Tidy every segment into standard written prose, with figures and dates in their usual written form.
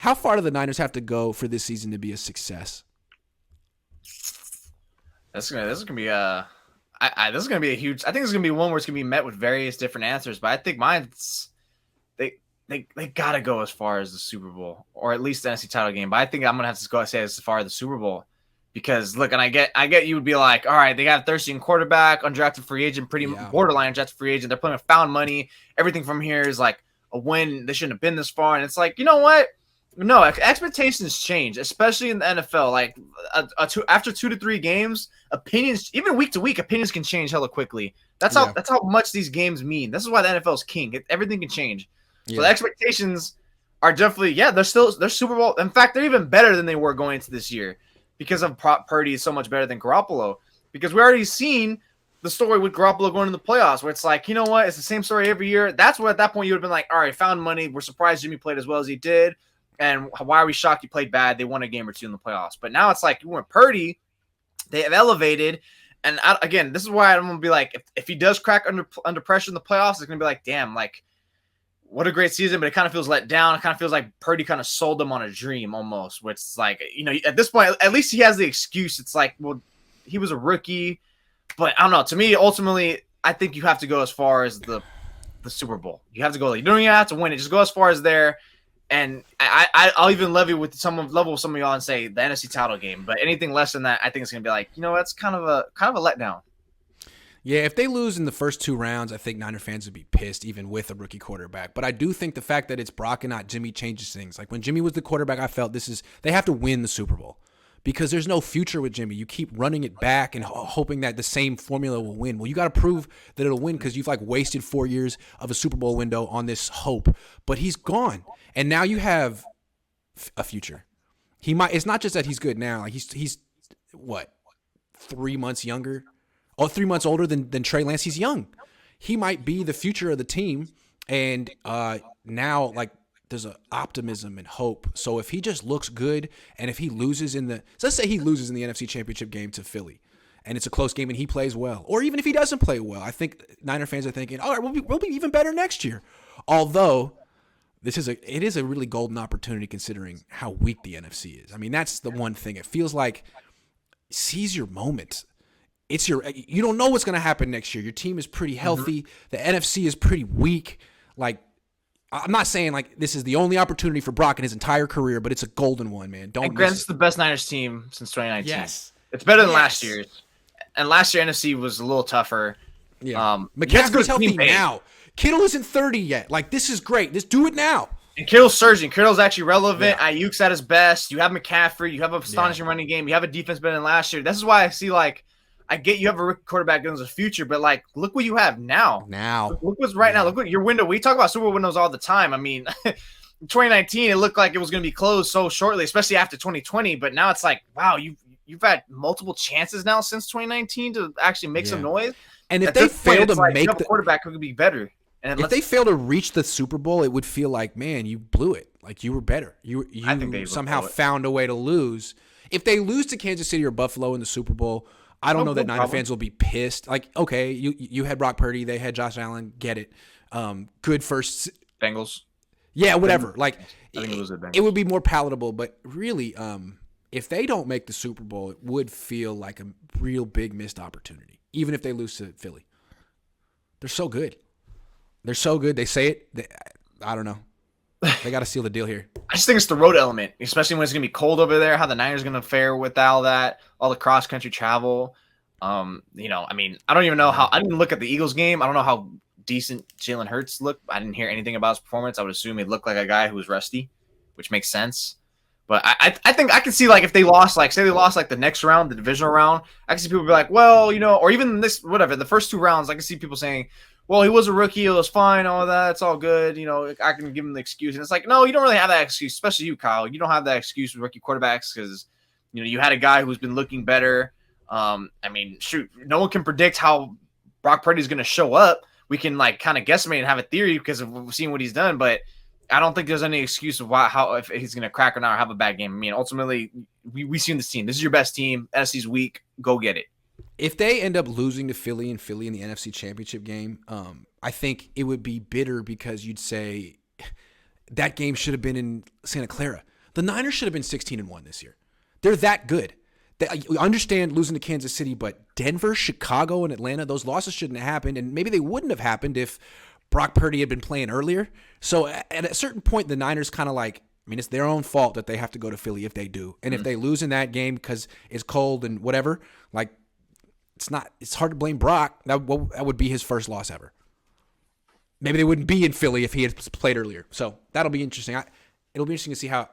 How far do the Niners have to go for this season to be a success? This is gonna be this is gonna be a huge. I think it's gonna be one where it's gonna be met with various different answers. But I think mine's they gotta go as far as the Super Bowl or at least the NFC title game. But I think I'm gonna have to go say as far as the Super Bowl because look, and I get you would be like, all right, they got a thirsty quarterback, undrafted free agent, pretty borderline undrafted free agent. They're playing with found money. Everything from here is like a win. They shouldn't have been this far, and it's like, you know what? No, expectations change, especially in the NFL. Like after 2 to 3 games, opinions, even week to week, opinions can change hella quickly. That's how much these games mean. This is why the NFL is king. Everything can change. So the expectations are definitely they're Super Bowl. In fact, they're even better than they were going into this year because of Purdy is so much better than Garoppolo. Because we already seen the story with Garoppolo going to the playoffs, where it's like, you know what, it's the same story every year. That's where at that point you would have been like, all right, found money. We're surprised Jimmy played as well as he did. And why are we shocked he played bad? They won a game or two in the playoffs. But now it's like you went Purdy. They have elevated. And again, this is why I'm going to be like, if he does crack under pressure in the playoffs, it's going to be like, damn, like, what a great season. But it kind of feels let down. It kind of feels like Purdy kind of sold them on a dream almost. Which is like, you know, at this point, at least he has the excuse. It's like, well, he was a rookie. But I don't know. To me, ultimately, I think you have to go as far as the Super Bowl. You have to go. You don't even have to win it. Just go as far as there. And I'll even level with some of y'all and say the NFC title game. But anything less than that, I think it's gonna be like, you know, that's kind of a letdown. Yeah, if they lose in the first 2 rounds, I think Niner fans would be pissed, even with a rookie quarterback. But I do think the fact that it's Brock and not Jimmy changes things. Like when Jimmy was the quarterback, I felt they have to win the Super Bowl because there's no future with Jimmy. You keep running it back and hoping that the same formula will win. Well, you got to prove that it'll win because you've like wasted 4 years of a Super Bowl window on this hope. But he's gone. And now you have a future. It's not just that he's good now. Like he's what, 3 months younger? Oh, 3 months older than Trey Lance. He's young. He might be the future of the team. And now like there's an optimism and hope. So if he just looks good and if he loses let's say he loses in the NFC Championship game to Philly and it's a close game and he plays well, or even if he doesn't play well, I think Niner fans are thinking, all right, we'll be even better next year. Although it is a really golden opportunity considering how weak the NFC is. I mean, that's the one thing. It feels like seize your moment. You don't know what's going to happen next year. Your team is pretty healthy. The NFC is pretty weak. Like, I'm not saying like this is the only opportunity for Brock in his entire career, but it's a golden one, man. Don't miss it. It's the best Niners team since 2019. Yes. It's better than last year's. And last year NFC was a little tougher. Yeah. McCaffrey's healthy now. Kittle isn't 30 yet. Like, this is great. Just do it now. And Kittle's surging. Kittle's actually relevant. Yeah. Ayuk's at his best. You have McCaffrey. You have an astonishing running game. You have a defense better than last year. This is why I see, like, I get you have a rookie quarterback in the future, but, like, look what you have now. Look what's right now. Look what your window. We talk about Super Bowl windows all the time. I mean, 2019, it looked like it was going to be closed so shortly, especially after 2020. But now it's like, wow, you've had multiple chances now since 2019 to actually make some noise. And if they fail to make the quarterback, who could be better. And if they fail to reach the Super Bowl, it would feel like, man, you blew it. Like you were better. You somehow found a way to lose. If they lose to Kansas City or Buffalo in the Super Bowl, I don't know that Niner fans will be pissed. Like, okay, you had Brock Purdy, they had Josh Allen, get it. Good first Bengals. Yeah, whatever. Like it would be more palatable, but really, if they don't make the Super Bowl, it would feel like a real big missed opportunity, even if they lose to Philly. They're so good. They're so good. They say it. I don't know. They got to seal the deal here. I just think it's the road element, especially when it's going to be cold over there, how the Niners are going to fare with all that, all the cross-country travel. I mean, I don't even know I didn't look at the Eagles game. I don't know how decent Jalen Hurts looked. I didn't hear anything about his performance. I would assume he looked like a guy who was rusty, which makes sense. But I think I can see, like, if they lost, like, say they lost, like, the next round, the divisional round, I can see people be like, well, or even this, whatever, the first 2 rounds, I can see people saying, well, he was a rookie, it was fine, all that, it's all good, I can give him the excuse. And it's like, no, you don't really have that excuse, especially you, Kyle. You don't have that excuse with rookie quarterbacks because, you had a guy who's been looking better. I mean, shoot, no one can predict how Brock Purdy is going to show up. We can, like, kind of guesstimate and have a theory because of seeing what he's done, but I don't think there's any excuse of if he's going to crack or not or have a bad game. I mean, ultimately, we seen this team. This is your best team. NFC's weak. Go get it. If they end up losing to Philly in the NFC Championship game, I think it would be bitter because you'd say that game should have been in Santa Clara. The Niners should have been 16-1 this year. They're that good. I understand losing to Kansas City, but Denver, Chicago, and Atlanta, those losses shouldn't have happened, and maybe they wouldn't have happened if Brock Purdy had been playing earlier. So at a certain point, the Niners kind of like, I mean, it's their own fault that they have to go to Philly if they do. And if they lose in that game because it's cold and whatever, like, it's hard to blame Brock. That would be his first loss ever. Maybe they wouldn't be in Philly if he had played earlier. So that'll be interesting. It'll be interesting to see how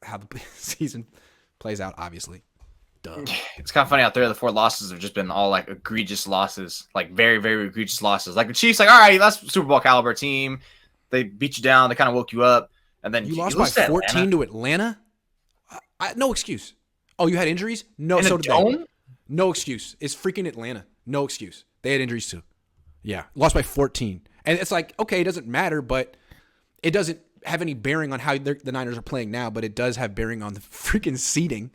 the season plays out, obviously. Duh. It's kind of funny out there. The 4 losses have just been all like egregious losses, like very, very egregious losses. Like the Chiefs, like, all right, that's Super Bowl caliber team. They beat you down. They kind of woke you up. And then you lost by 14 to Atlanta? No excuse. Oh, you had injuries? No, so did they. No excuse. It's freaking Atlanta. No excuse. They had injuries too. Yeah, lost by 14. And it's like, okay, it doesn't matter, but it doesn't have any bearing on how the Niners are playing now, but it does have bearing on the freaking seeding.